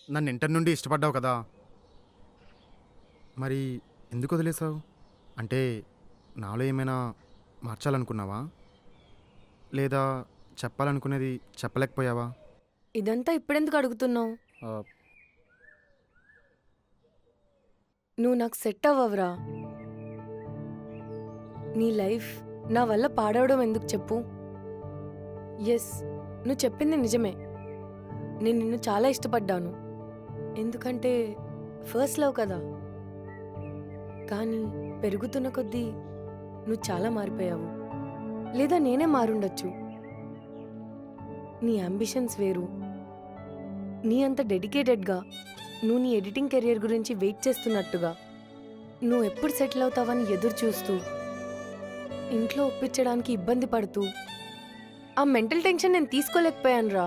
నన్ను ఇంటర్ నుండి ఇష్టపడ్డావు కదా, మరి ఎందుకు వదిలేసావు? అంటే నాలో ఏమైనా మార్చాలనుకున్నావా? లేదా చెప్పాలనుకునేది చెప్పలేకపోయావా? ఇదంతా ఇప్పుడెందుకు అడుగుతున్నావు? ఆ, నువ్వు నాకు సెట్ అవ్వవురా. నీ లైఫ్ నా వల్ల పాడవడం ఎందుకు చెప్పు? ఎస్, నువ్వు చెప్పింది నిజమే. నేను నిన్ను చాలా ఇష్టపడ్డాను. ఎందుకంటే ఫస్ట్ లవ్ కదా. కానీ పెరుగుతున్న కొద్దీ నువ్వు చాలా మారిపోయావు. లేదా నేనే మారుండొచ్చు. నీ అంబిషన్స్ వేరు. నీ అంత డెడికేటెడ్గా నువ్వు నీ ఎడిటింగ్ కెరియర్ గురించి వెయిట్ చేస్తున్నట్టుగా, నువ్వు ఎప్పుడు సెటిల్ అవుతావని ఎదురు చూస్తూ, ఇంట్లో ఒప్పించడానికి ఇబ్బంది పడుతూ, ఆ మెంటల్ టెన్షన్ నేను తీసుకోలేకపోయాను రా.